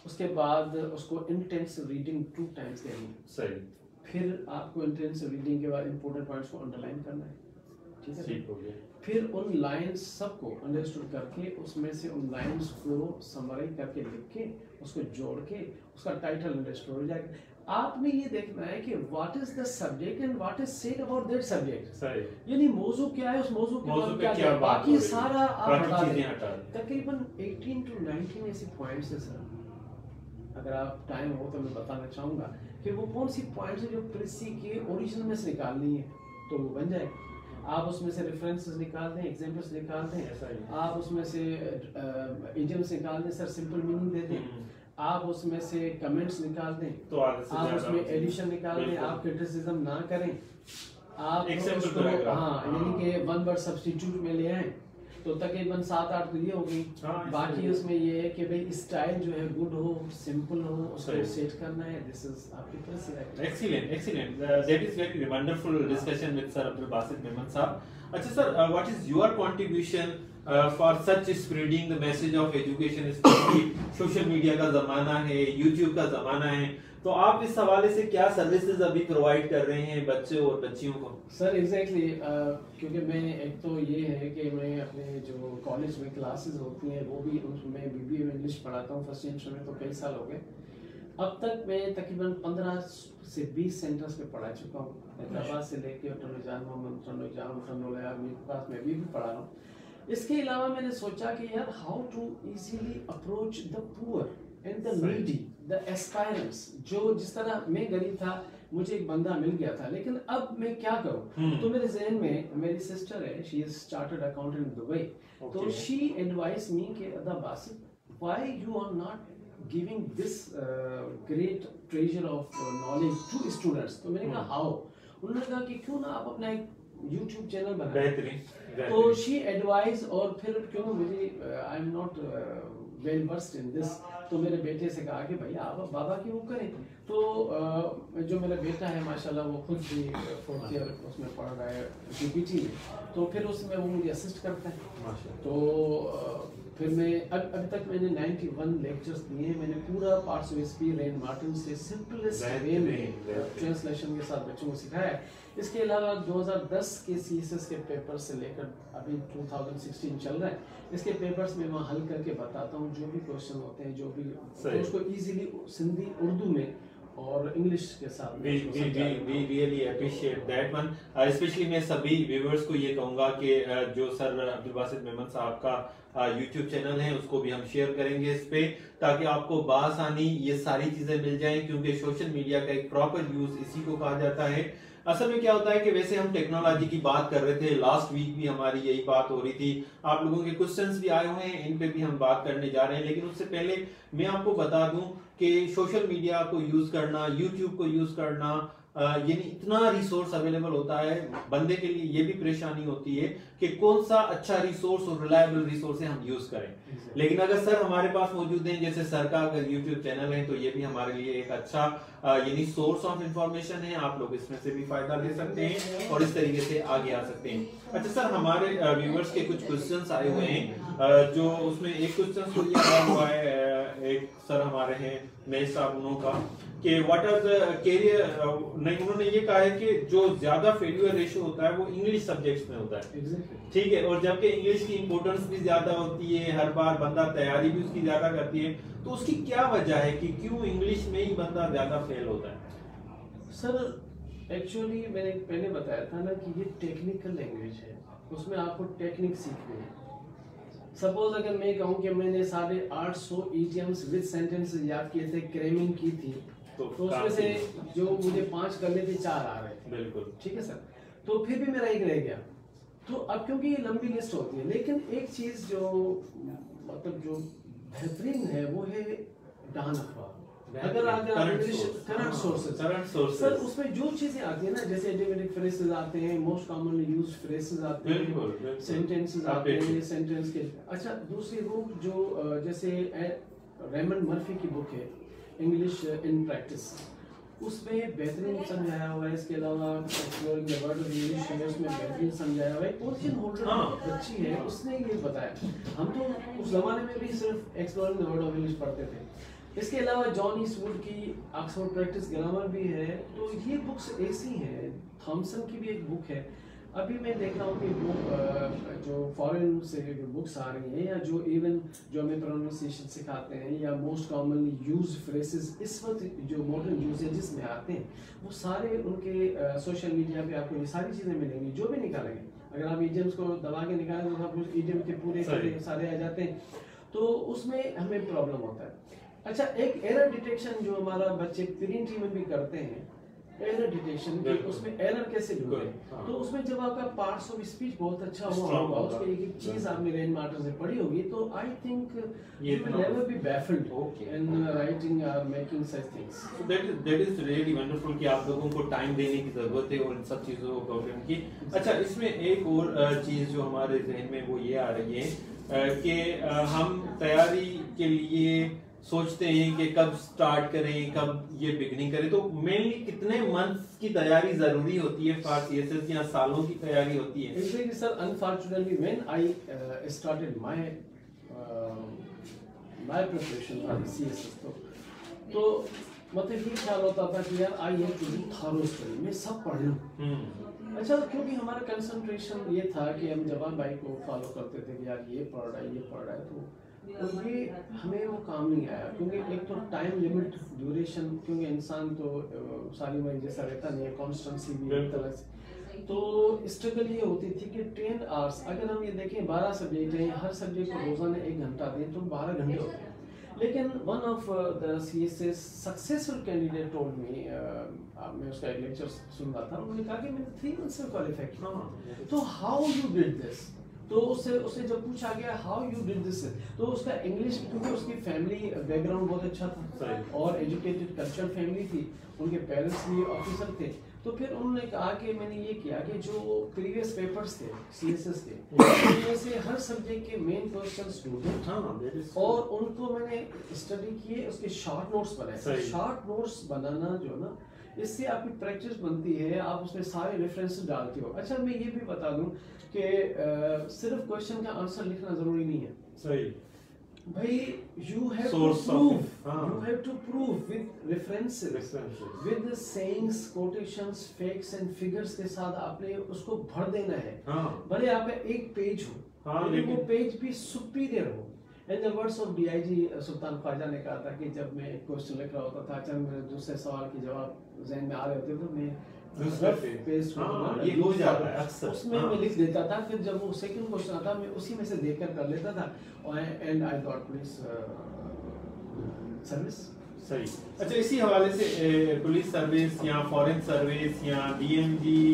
उसके बाद उसको इंटेंसिव रीडिंग 2 टाइम्स देनी है। सही। फिर आपको इंटेंसिव रीडिंग के बाद इंपॉर्टेंट पॉइंट्स को अंडरलाइन करना है, ठीक है। ठीक हो गया। फिर उन लाइंस सबको अंडरस्टूड करके उसमें से उन लाइंस को समरी करके लिख के उसको जोड़ के उसका टाइटल अंडरस्टूड हो जाएगा। आपने ये देखना है कि what is the subject and what is said about that subject. सही। यानी मौजू क्या है, उस मौजू के मौजू बाद पे क्या बात बाकी सारा आप हटा चीजें दें। हटा दें। तकरीबन 18 to 19 ऐसे पॉइंट्स है सर, अगर आप टाइम हो तो मैं बताना चाहूँगा कि वो कौन सी पॉइंट्स है जो प्रेसी के ओरिजिनल में से निकालनी है, तो वो बन जाएगा। आप उसमें से रेफरेंसेस निकाल दें, एग्जांपल्स निकाल दें, आप उसमें से इडियम्स निकाल दें, सर सिंपल मीनिंग दे दें, आप उसमें से कमेंट्स निकाल दें, तो आप उसमें एडिशन निकाल दें, आप क्रिटिसिज्म ना करें, आप उसको यानी कि 1 वर्ड सब्स्टिट्यूट में ले आए, तो तकरीबन 7-8 तो ये हो गई। बाकी उसमें ये है कि भाई स्टाइल जो है गुड हो, सिंपल हो, उसको सेट करना है। दिस इज आपकी press. Excellent that is very wonderful discussion with sir Abdul Basit Memon साहब। अच्छा sir, what is your contribution for such spreading the message of education, specially social media का जमाना है, यूट्यूब का जमाना है, तो आप इस हवाले से क्या सर्विसेज अभी प्रोवाइड कर रहे हैं बच्चे और बच्चियों को? सर एग्जैक्टली क्योंकि मैं एक तो ये है कि मैं अपने जो कॉलेज में क्लासेस होती हैं वो भी उसमें बीबीए में इंग्लिश पढ़ाता हूँ। फर्स्ट सेमेस्टर में तो कई साल हो गए। अब तक मैं तकरीबन 15 से 20 सेंटर्स पे पढ़ा चुका हूँ, हैदराबाद से लेके टनोजान में भी पढ़ा रहा हूँ। इसके अलावा मैंने सोचा कि यार how to easily approach the poor and the needy, the aspirants. जो जिस तरह मैं गरीब था, मुझे एक बंदा मिल गया था, लेकिन अब मैं क्या करूं? तो मेरे जहन में मेरी सिस्टर है, she is chartered accountant in Dubai, तो शी एडवाइस मी कि Ada Basit, why you are not giving this great treasure of knowledge to students. तो मैंने कहा हाउ? उन्होंने कहा कि क्यों ना आप अपना एक YouTube चैनल बनाएं। बेहतरीन। तो शी एडवाइस, और फिर क्यों मुझे I am not well versed in this, तो मेरे बेटे से कहा कि भैया आप बाबा की वो करें। तो जो मेरा बेटा है माशाल्लाह वो खुद भी 4th ईयर उसमें पढ़ रहा है DPT में, तो फिर उसमें वो मुझे असिस्ट करता है। तो फिर मैं अभी तक मैंने 91 लेक्चर्स दिए हैं। मैंने पूरा parts of SP rain Martin से सिंपलेस्ट वे में ट्रांसलेशन के साथ बच्चों को सिखाया है। इसके अलावा 2010 के CSS के पेपर से लेकर अभी 2016 चल रहा है, इसके पेपर्स में वहाँ हल करके बताता हूँ। जो भी क्वेश्चन होते हैं, जो भी, तो उसको इजीली सिंधी, उर्दू में और इंग्लिश के साथ we really appreciate that one। Specially मैं सभी व्यूअर्स को ये कहूँगा कि जो सर अब्दुल बासित मेमन साहब का YouTube चैनल है उसको भी हम शेयर करेंगे इस पे, ताकि आपको बासानी ये सारी चीजें मिल जाएं, क्योंकि सोशल मीडिया का एक प्रॉपर यूज इसी को कहा जाता है। असल में क्या होता है कि वैसे हम टेक्नोलॉजी की बात कर रहे थे, लास्ट वीक भी हमारी यही बात हो रही थी, आप लोगों के क्वेश्चंस भी आए हुए हैं, इन पे भी हम बात करने जा रहे हैं। लेकिन उससे पहले मैं आपको बता दूं कि सोशल मीडिया को यूज करना, यूट्यूब को यूज करना, यानी इतना रिसोर्स अवेलेबल होता है, बंदे के लिए ये भी परेशानी होती है कि कौन सा अच्छा रिसोर्स और रिलायबल रिसोर्स है हम यूज करें। लेकिन अगर सर हमारे पास मौजूद हैं, जैसे सर का अगर यूट्यूब चैनल है, तो ये भी हमारे लिए एक अच्छा यानी सोर्स ऑफ इंफॉर्मेशन है। आप लोग इसमें से भी फायदा ले सकते हैं और इस तरीके से आगे आ सकते हैं। अच्छा सर, हमारे व्यूअर्स के कुछ क्वेश्चंस आए हुए हैं, जो उसमें एक क्वेश्चन तो ये आया हुआ है, एक सर हमारे हैं नए साबुनों का, कि व्हाट आर द कैरियर, नहीं, उन्होंने ये कहा है कि जो ज्यादा फेल्यूर रेशियो होता है वो इंग्लिश सब्जेक्ट्स में होता है। ठीक है, और जबकि इंग्लिश की इंपोर्टेंस भी ज्यादा होती है, हर बार बंदा तैयारी भी उसकी ज्यादा करती है, तो उसकी क्या वजह है कि क्यों इंग्लिश में ही बंदा ज्यादा फेल होता है? सर एक्चुअली मैंने पहले बताया था ना कि ये टेक्निकल लैंग्वेज है, उसमें आपको टेक्निक सीखनी है। सपोज अगर मैं कहूँ कि मैंने 850 इडियम्स विद सेंटेंसेस याद किए थे, क्रेमिंग की थी, तो उसमें से जो मुझे 5 करने थे 4 आ रहे। बिल्कुल ठीक है सर, तो फिर भी मेरा एक रह गया। तो अब क्योंकि ये लंबी लिस्ट होती है, लेकिन एक चीज जो मतलब जो बेहतरीन है वो है डान अखबार। अगर करंट सोर्सेज सर, उसमें जो चीजें आती है ना, जैसे इडियोमेटिक फ्रेजेस आते हैं, मोस्ट कॉमनली यूज्ड फ्रेजेस आते हैं, सेंटेंसेस आते हैं, सेंटेंस के। अच्छा, दूसरी बुक जो जैसे रेमंड मर्फी की बुक है इंग्लिश इन प्रैक्टिस, उसमें बेहतरीन समझाया हुआ है। इसके अलावा exploring the world of English है, उसमें बेहतरीन समझाया हुआ है। पोर्शन होल्डर बच्ची है, उसने ये बताया। हम तो उस जमाने में भी सिर्फ exploring the world of English पढ़ते थे। इसके अलावा जॉन ईस्टवुड की ऑक्सफोर्ड प्रैक्टिस ग्रामर भी है। तो ये बुक्स ऐसी हैं। थॉमसन की भी एक बुक है। अभी मैं देख रहा हूँ कि बुक जो फॉरेन से जो बुक्स आ रही हैं, या जो इवन जो हमें प्रोनाउंसिएशन सिखाते हैं, या मोस्ट कॉमनली यूज फ्रेसेस इस वक्त जो मॉडर्न यूसेजेस में आते हैं, वो सारे उनके सोशल मीडिया पे आपको ये सारी चीज़ें मिलेंगी। जो भी निकालेंगे, अगर आप इडियम्स को दबा के निकालें तो सब कुछ इडियम के पूरे सारे आ जाते हैं। तो उसमें हमें प्रॉब्लम होता है। अच्छा, एक एरर डिटेक्शन जो हमारा बच्चे प्रीटी में भी करते हैं, एरर डिटेक्शन कि उसमें एरर कैसे ढूंढे। तो उसमें जब आपका पार्ट्स ऑफ स्पीच बहुत अच्छा हुआ होगा, उसके एक एक चीज आपने रेन मार्टर से पढ़ी होगी, तो I think you will never be baffled in writing और making such things. So that is really wonderful कि आप लोगों को टाइम देने की जरूरत है और इन सब चीजों को प्रॉब्लम की। अच्छा, इसमें एक और चीज जो हमारे जहन में वो ये आ रही है कि हम तैयारी के लिए सोचते हैं कि कब स्टार्ट करें, कब ये बिगनिंग करें। तो मेनली कितने मंथ्स की तैयारी जरूरी होती है फॉर सीएसएस, या सालों की तैयारी होती है? Actually sir, unfortunately when I started my preparation for CSS, तो मतलब ये ख्याल होता था कि यार I have to be thorough study, मैं सब पढ़ लूं। अच्छा, क्योंकि हमारा कंसंट्रेशन ये था कि हम जवान भाई को फॉलो करते थे कि यार ये पढ़ रहा है, ये पढ़ रहा है, तो ये हमें वो काम नहीं आया। क्योंकि एक तो टाइम लिमिट, ड्यूरेशन, क्योंकि इंसान तो सारी उम्र जैसा रहता नहीं है, कॉन्स्टेंसी भी एक तरह से। तो स्ट्रगल ये होती थी कि 10 आवर्स, अगर हम ये देखें 12 सब्जेक्ट हैं, हर सब्जेक्ट को रोजाना 1 घंटा दें तो 12 घंटे होते हैं। लेकिन one of the CSS successful candidate told me, मैं उसका एक लेक्चर सुन रहा था, उन्होंने कहा कि मैंने 3 मंथ्स में क्वालिफाई किया। तो हाउ यू डिड दिस? तो उससे जब पूछा गया हाउ यू डिड दिस, तो उसका इंग्लिश, क्योंकि उसकी फैमिली बैकग्राउंड बहुत अच्छा था और एजुकेटेड कल्चरल फैमिली थी, उनके पेरेंट्स भी ऑफिसर थे। तो फिर उन्होंने कहा कि मैंने ये किया कि जो प्रीवियस पेपर्स थे सीएसएस के, उनमें से हर सब्जेक्ट के मेन क्वेश्चंस ढूंढे और उनको मैंने स्टडी किए, उसके शॉर्ट नोट्स बनाए। शॉर्ट नोट्स बनाना जो ना, इससे आपकी प्रैक्टिस बनती है, आप उसमें सारे रेफरेंसेस डालते हो। अच्छा, मैं ये भी बता दूं कि सिर्फ क्वेश्चन का आंसर लिखना जरूरी नहीं है। सही भाई, you have to prove with references, with the sayings, quotations, facts and figures के साथ आपने उसको भर देना है। भले आपका एक पेज हो, लेकिन वो पेज भी सुपीरियर हो। In the words of DIG सुल्तान ख्वाजा ने कहा था कि जब मैं एक क्वेश्चन लिख रहा होता था, अचानक मेरे दूसरे सवाल के जवाब ज़हन में आ रहे होते तो मैं ये हो जाता है अक्सर, उसमें मैं लिख देता था। फिर जब वो सेकंड क्वेश्चन आता मैं उसी में से देखकर कर लेता था, and I got police service. सही। अच्छा, इसी हवाले से पुलिस सर्विस या फॉरेन सर्विस या डीएमजी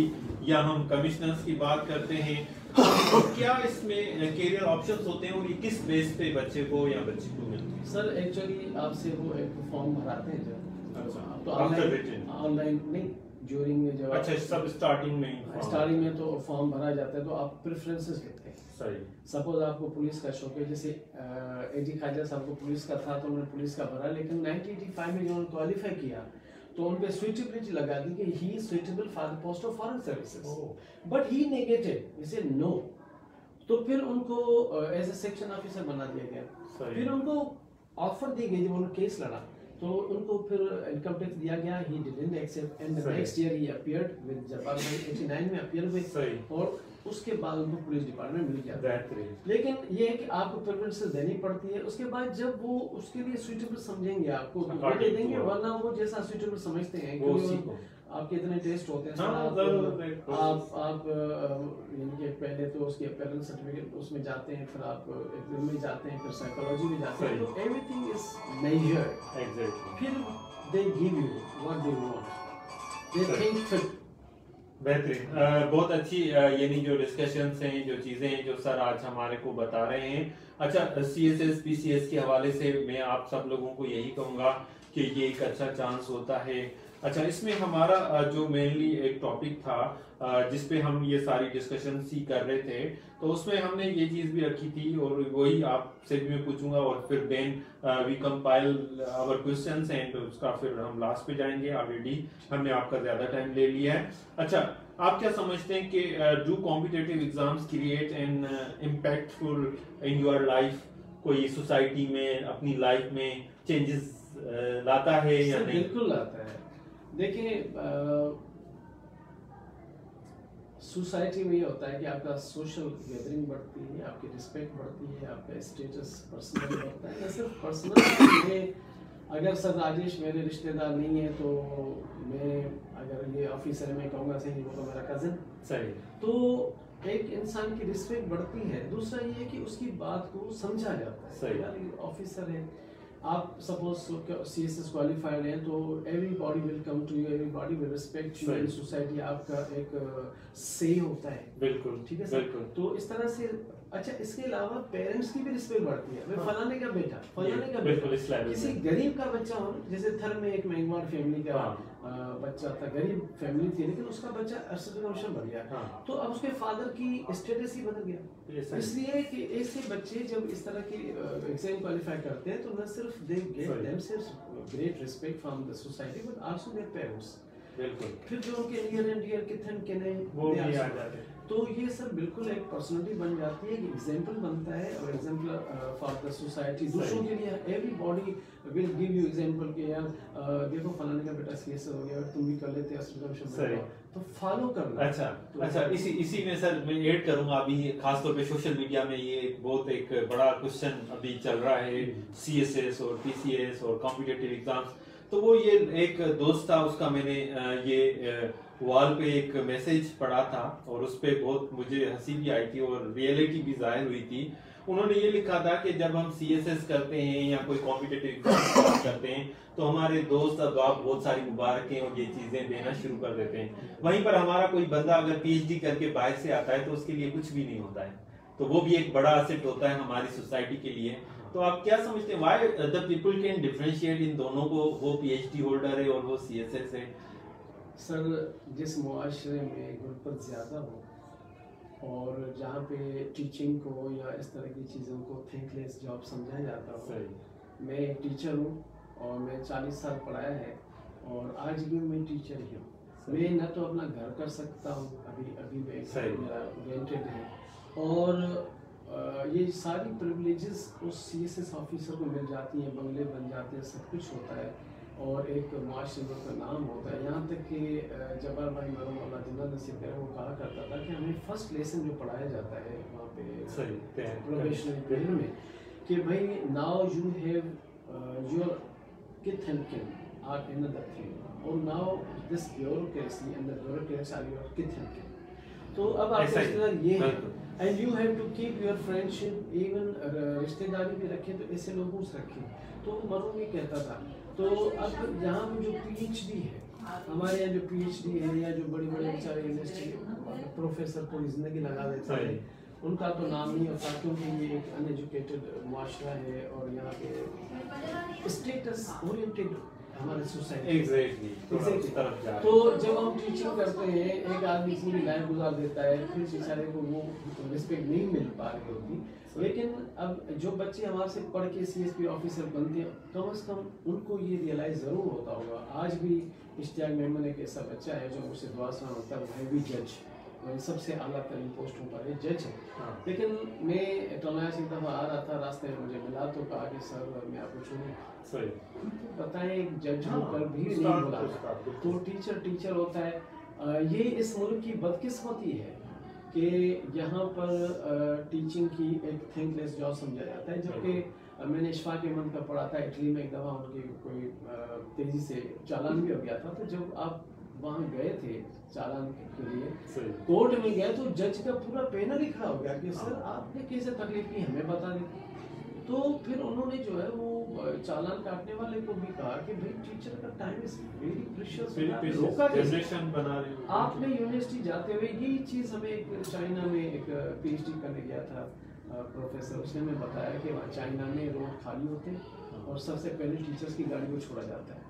या हम कमिश्नर्स की बात करते हैं, तो क्या इसमें कैरियर ऑप्शंस होते हैं और ये किस बेस पे बच्चे को या बच्ची को मिलते हैं? सर, एक्चुअली आपसे वो एक फॉर्म भराते हैं जब, अच्छा, तो ऑनलाइन नहीं, ड्यूरिंग जब, अच्छा, सब स्टार्टिंग में तो फॉर्म भरा जाता है, तो आप प्रेफरेंसेस लिखते हैं। सही। सपोज आपको पुलिस का शौक है, जैसे एजी ख्वाजा साहब को पुलिस का था तो उन्होंने पुलिस का भरा, लेकिन 1985 में जो उन्होंने क्वालिफाई किया तो उन पे सुइटेबिलिटी लगा दी कि he is suitable for the post of foreign services, but he negated, he said no. तो फिर उनको एज ए सेक्शन ऑफिसर बना दिया गया। फिर उनको ऑफर दी गई, जब उन्होंने केस लड़ा तो उनको फिर इनकम टैक्स दिया गया, he didn't accept, and the next year he appeared with Jabbar भाई, 89 में अपीयर हुए और उसके बाद उनको पुलिस डिपार्टमेंट मिल गया। लेकिन ये है कि आपको प्रेफरेंसेस देनी पड़ती है। उसके बाद जब वो उसके लिए सुइटेबल समझेंगे आपको तो दे देंगे, वरना वो जैसा सुइटेबल समझते हैं, क्योंकि आपके इतने टेस्ट होते हैं। आप यानी कि पहले तो उसके पेरेंट सर्टिफिकेट उसमें जाते हैं, फिर आप एग्जाम में जाते हैं, फिर साइकोलॉजी में जाते हैं, तो एवरीथिंग इज मेजर्ड। एग्जैक्टली। फिर they give you what they want, they think fit. बेहतरीन, बहुत अच्छी यानी जो डिस्कशंस हैं, जो चीज़ें हैं जो सर आज हमारे को बता रहे हैं। अच्छा, सीएसएस पीसीएस के हवाले से मैं आप सब लोगों को यही कहूँगा कि ये एक अच्छा चांस होता है अच्छा, इसमें हमारा जो मेनली एक टॉपिक था जिस पे हम ये सारी डिस्कशन सी कर रहे थे, तो उसमें हमने ये चीज भी रखी थी और वही आपसे भी मैं पूछूंगा और फिर then we compile our questions and उसका फिर हम लास्ट पे जाएंगे। ऑलरेडी हमने आपका ज्यादा टाइम ले लिया है। अच्छा, आप क्या समझते हैं कि do competitive exams create an impactful in your life? कोई सोसाइटी में अपनी लाइफ में चेंजेस लाता है या नहीं? बिल्कुल लाता है। देखिए, सोसाइटी में ये होता है कि आपका सोशल गैदरिंग बढ़ती है, आपकी रिस्पेक्ट बढ़ती है, आपका स्टेटस पर्सनल बढ़ता है। न सिर्फ पर्सनल, अगर सर राजेश मेरे रिश्तेदार नहीं है तो मैं अगर ये ऑफिसर में कहूँगा सही वो तो मेरा कजिन सही, तो एक इंसान की रिस्पेक्ट बढ़ती है। दूसरा ये है कि उसकी बात को समझा जाता है। सही। यार ये ऑफिसर है, आप सपोज CSS क्वालिफाइड हैं तो everybody will come to you, everybody will respect you in society. आपका एक से होता है। बिल्कुल, ठीक है सर। बिल्कुल। तो इस तरह से अच्छा, इसके अलावा पेरेंट्स की भी रिस्पेक्ट बढ़ती है। हाँ। फलाने का बेटा, फलाने का बिल्कुल, बेटा, इस लेवल किसी में। गरीब का बच्चा हो, जैसे थर में एक मेघवार फैमिली का हाँ। बच्चा था, गरीब फैमिली थी लेकिन उसका बच्चा अरशद रोशन बन गया। हाँ। तो अब उसके फादर की स्टेटस ही बदल गया। इसलिए कि ऐसे बच्चे जब इस तरह की एग्जाम क्वालिफाई करते हैं तो न सिर्फ they get themselves great respect from the society but also their parents. बिल्कुल। फिर जो उनके नियर एंड डियर किथन के ने वो भी आ जाते हैं। तो ये सब बिल्कुल एक पर्सनालिटी बन जाती है, एग्जाम्पल बनता है और एग्जाम्पल फॉर द सोसाइटी। दूसरों के लिए everybody will give you example के यार देखो फलाने का बेटा CS हो गया, तुम भी कर लेते हो, तो फॉलो करना। अच्छा, अच्छा, इसी में सर मैं ऐड करूंगा, अभी खासतौर पे सोशल मीडिया में ये बहुत एक बड़ा क्वेश्चन अभी चल रहा है, CSS और PCS और कॉम्पिटिटिव एग्जाम्स। तो वो ये एक दोस्त था, उसका मैंने ये वॉल पे एक मैसेज पढ़ा था और उस पे बहुत मुझे हंसी भी आई थी और रियलिटी भी जाहिर हुई थी। उन्होंने ये लिखा था कि जब हम CSS करते हैं या कोई कॉम्पिटिटिव एग्जाम करते हैं तो हमारे दोस्त अब आप बहुत सारी मुबारकें और ये चीजें देना शुरू कर देते हैं। वहीं पर हमारा कोई बंदा अगर PhD करके बाहर से आता है तो उसके लिए कुछ भी नहीं होता है, तो वो भी एक बड़ा असेट होता है हमारी सोसाइटी के लिए। तो आप क्या समझते हैं, why the people can differentiate इन दोनों को, वो PhD होल्डर है और वो CSS है? सर, जिस मुआशरे में गुर्बत ज़्यादा हो और जहाँ पे टीचिंग को या इस तरह की चीज़ों को थिंकलेस जॉब समझा जाता हो। मैं एक टीचर हूँ और मैं 40 साल पढ़ाया है और आज भी मैं टीचर ही हूँ। मैं न तो अपना घर कर सकता हूँ, अभी मैं मेरा रेंटेड है, और ये सारी प्रिविलेजेस उस CSS ऑफिसर को मिल जाती हैं, बंगले बन जाते हैं, सब कुछ होता है और एक मुआशरे का नाम होता है। यहाँ तक कि जब्बार भाई मरहूम जिन्ना नसीब वो कहा करता था कि हमें फर्स्ट लेसन जो पढ़ाया जाता है वहाँ पे प्रोफेशनल पीरियड में कि भाई now you have your kith and kin are another thing और now this bureaucracy and the bureaucrats are your kith and kin. तो अब आपके रिश्तेदार ये है and you have to keep your friendship, even रिश्तेदारी भी रखें तो ऐसे लोगों से रखें। तो मरहूम ये कहता था। तो अब यहाँ में जो PhD है, हमारे यहाँ जो PhD है या जो बड़े बड़े बेचारे यूनिवर्सिटी प्रोफेसर पूरी जिंदगी लगा देते हैं, उनका तो नाम नहीं होता क्योंकि ये एक अनएजुकेटेड मुआशरा है और यहाँ पे स्टेटस ओरिएंटेड हमारे सोसाइटी। एग्जैक्टली। तो जब हम टीचिंग करते हैं, एक आदमी पूरी लाइफ गुजार देता है, फिर बेचारे को वो रिस्पेक्ट नहीं मिल पा रही होती। लेकिन अब जो बच्चे हमारे से पढ़ के CSP ऑफिसर बनते हैं, कम से कम उनको ये रियलाइज ज़रूर होता होगा। आज भी इश्तियाक मेमन एक ऐसा बच्चा है जो मुझसे दुआ सुना होता है, वो है भी जज, सबसे आला तरीन पोस्टों पर है, जज है। लेकिन मैं टोनाया से एक दफ़ा आ रहा था, रास्ते में मुझे मिला तो कहा कि सर मैं आपको छोड़ूँ, बताएं एक जज होकर भी नहीं बोला। तो टीचर होता है। ये इस मुल्क की बदकिस्मती है कि यहाँ पर टीचिंग की एक थिंकलेस जॉब समझा जाता है, जबकि मैंने इशफाक अहमद का पढ़ा था इटली में। एक दफ़ा उनकी कोई तेज़ी से चालान भी हो गया था, तो जब आप वहाँ गए थे चालान के लिए, कोर्ट में गए तो जज का पूरा पैनल ही खड़ा हो गया कि सर आपने कैसे तकलीफ की हमें बता दी। तो फिर उन्होंने जो है वो चालान काटने वाले को भी कहा कि भाई टीचर का टाइम इज वेरी प्रीशियस, रोका जनरेशन बना रही हो आपने यूनिवर्सिटी जाते हुए। यही चीज़ हमें एक चाइना में एक PhD करने गया था प्रोफेसर, उसने हमें बताया कि वहाँ चाइना में रोड खाली होते हैं और सबसे पहले टीचर्स की गाड़ी को छोड़ा जाता है।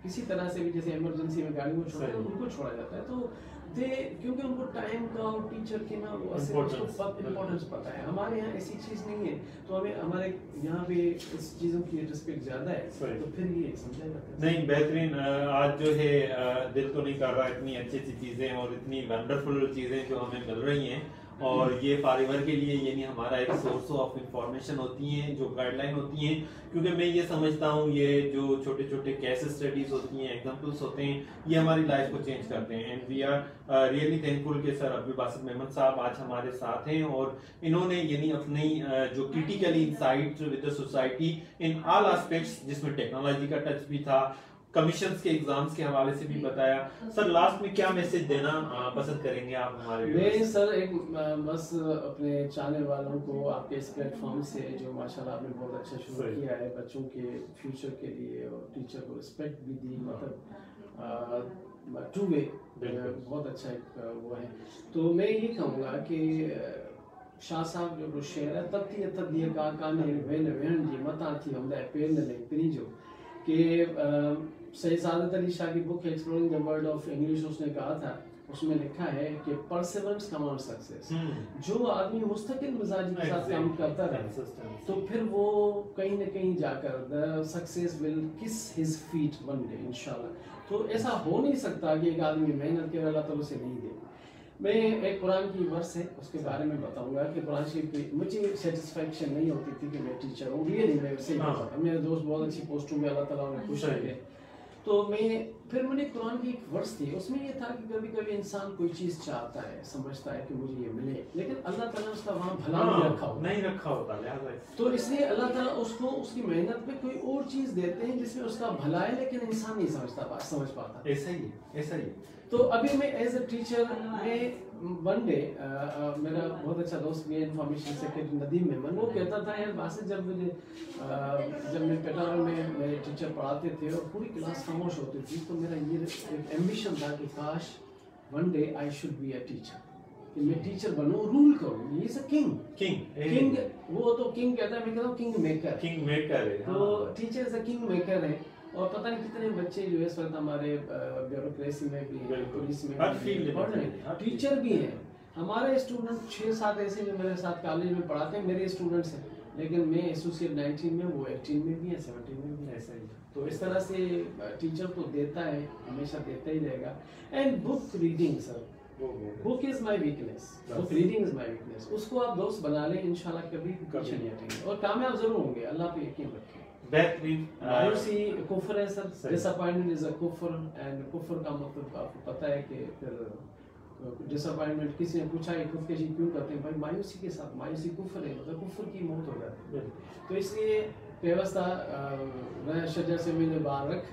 किसी तरह से भी, जैसे इमरजेंसी में गाड़ी में छोड़ा तो उनको छोड़ा जाता है, तो क्योंकि उनको टाइम का और टीचर की ना इम्पोर्टेंस पता है। हमारे यहाँ ऐसी चीज़ नहीं है, तो हमें हमारे यहाँ पे इस चीज़ों की रिस्पेक्ट ज़्यादा है, तो फिर ये समझा जाता है। नहीं, बेहतरीन। आज जो है दिल तो नहीं कर रहा, इतनी अच्छी चीज़ें और इतनी वंडरफुल चीज़ें जो हमें मिल रही हैं, और ये फारिवर के लिए यानी हमारा एक सोर्स ऑफ इंफॉर्मेशन होती हैं, जो गाइडलाइन होती हैं। क्योंकि मैं ये समझता हूँ ये जो छोटे छोटे केस स्टडीज होती हैं, एग्जांपल्स होते हैं, ये हमारी लाइफ को चेंज करते हैं। And we are really thankful कि सर अब्दुल बासित मेमन साहब आज हमारे साथ हैं, और इन्होंने यानी अपनी जो critically insight with the society in all aspects, जिसमें टेक्नोलॉजी का टच भी था, कमीशंस के एग्जाम्स के हवाले से भी बताया। सर लास्ट में क्या मैसेज देना पसंद करेंगे आप हमारे? मैं सर एक बस अपने चाहने वालों को आपके इस प्लेटफॉर्म से, जो माशाल्लाह आपने बहुत अच्छा शुरू किया है बच्चों के फ्यूचर के लिए, और टीचर को रिस्पेक्ट भी दी, मतलब टू वे बहुत अच्छा एक वो है। तो मैं ये कहूँगा कि शाह साहब जो शेर है, तत्ती तद्दिए का ने वेन वेन जी मता थी हमदा पेन ने प्रीजो, कि सैयद सादत अली शाह की book exploring the world of English उसने कहा था, उसमें लिखा है कि परसिवरेंस कमांड सक्सेस। जो आदमी मुस्तकिल मिजाजी के साथ काम करता रहे, तो फिर वो कहीं न कहीं जाकर द सक्सेस विल किस हिज फीट वन डे इंशाल्लाह। तो ऐसा हो नहीं सकता कि एक आदमी मेहनत के अल्लाह ताला से नहीं दे। मैं एक कुरान की वर्स है उसके बारे में बताऊंगा कि कुरान शरीफ की मुझे सेटिस्फेक्शन नहीं होती थी कि मैं टीचर हूँ, रियली मैं सही बताता। मेरे दोस्त बहुत अच्छी पोस्टों में अल्लाह ताला उन्हें खुश रखे, तो मैंने कुरान की एक वर्स थी, उसमें ये था कि कभी कभी इंसान कोई चीज़ चाहता है, समझता है कि मुझे ये मिले, लेकिन अल्लाह ताला उसका वहाँ भला नहीं रखा होता, तो इसलिए अल्लाह ताला उसको उसकी मेहनत पे कोई और चीज़ देते हैं जिसमें उसका भला है, लेकिन इंसान नहीं समझ पाता। ऐसा ही। तो अभी मैं एज ए टीचर में वन डे मेरा बहुत अच्छा दोस्त भी है इंफॉर्मेशन सेक्रेटरी नदीम मेमन, वो कहता था यार बासित जब मैं पेटावल में मेरे टीचर पढ़ाते थे और पूरी क्लास खामोश होती थी, तो मेरा ये एक एम्बिशन था कि काश one day I should be a teacher, कि मैं टीचर बनूं, रूल करूं। ही इज अ किंग, वो तो किंग कहता है, मैं कहता हूँ किंग मेकर है। तो teacher is a king maker है, और पता नहीं कितने बच्चे जो है इस वक्त हमारे ब्यूरोक्रेसी में भी, पुलिस में भी पढ़ रहे हैं, टीचर भी हैं। हमारे स्टूडेंट 6-7 ऐसे जो मेरे साथ कॉलेज में पढ़ाते हैं मेरे स्टूडेंट्स हैं, लेकिन मैं एसोसिएट 19 में, वो 18 में भी है, 17 में भी, ऐसा ही। तो इस तरह से टीचर तो देता है, हमेशा देता ही रहेगा। And book reading sir, book is my weakness, book reading is my weakness. उसको आप दोस्त बना लें, इंशाल्लाह कभी पीछे नहीं हटेंगे और कामयाब जरूर होंगे, अल्लाह पे यकीन रखें। बेहतरीन। मायूसी कुफ्र है सर, डिसअपॉइंटमेंट इज अ कुफ्र, एंड कुफ्र का मतलब आपको पता है कि फिर डिसअपॉइंटमेंट, किसी ने पूछा कि खुदकशी क्यों करते हैं, भाई मायूसी के साथ, मायूसी कुफ्र है, मतलब कुफ्र की मौत हो जाती है। तो इसलिए पेवस्ता नया शजर से मिले बारक,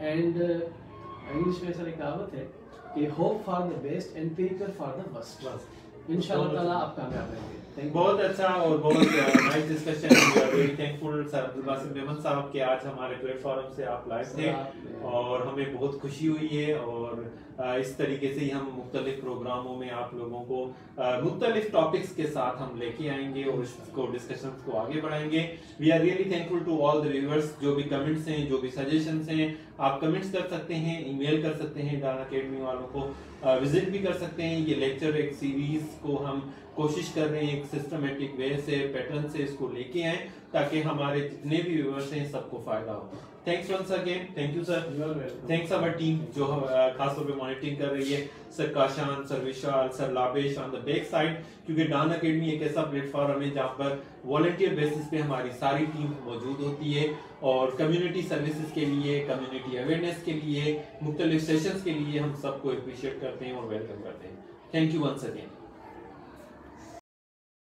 एंड इंग्लिश में सर एक कहावत है कि hope for the best and prepare for the worst. इंशाल्लाह ताला आप कामयाब रहेंगे। बहुत अच्छा और बहुत nice discussion. We are very thankful sir Abdul Basit Memon साहब के आज हमारे प्लेटफॉर्म से आप लाइव थे, और हमें बहुत खुशी हुई है। और इस तरीके से ही हम मुख्तलिफ प्रोग्रामों में आप लोगों को मुख्तलिफ टॉपिक्स के साथ हम लेके आएंगे और इसको डिस्कशंस को आगे बढ़ाएंगे। We are really thankful to all the viewers. जो भी कमेंट्स हैं, जो भी सजेशंस हैं, आप कमेंट्स कर सकते हैं, ईमेल कर सकते हैं, डान अकेडमी वालों को विजिट भी कर सकते हैं। ये लेक्चर एक सीरीज को हम कोशिश कर रहे हैं एक सिस्टमेटिक वे से, पैटर्न से इसको लेके आए, ताकि हमारे जितने भी व्यूअर्स हैं सबको फायदा हो। Thanks once again, thank you sir. Thanks our team जो खास तौर पे मॉनिटरिंग कर रही है, sir Kashan, sir Vishal, sir Labesh on the back side, क्योंकि डान अकेडमी एक ऐसा प्लेटफॉर्म है जहाँ पर वॉलंटियर बेसिस पे हमारी सारी टीम मौजूद होती है, और कम्युनिटी सर्विसेज के लिए, कम्युनिटी अवेयरनेस के लिए, मुख्तलिफ सेशंस के लिए हम सबको अप्रिशिएट करते हैं और वेलकम करते हैं। Thank you once again.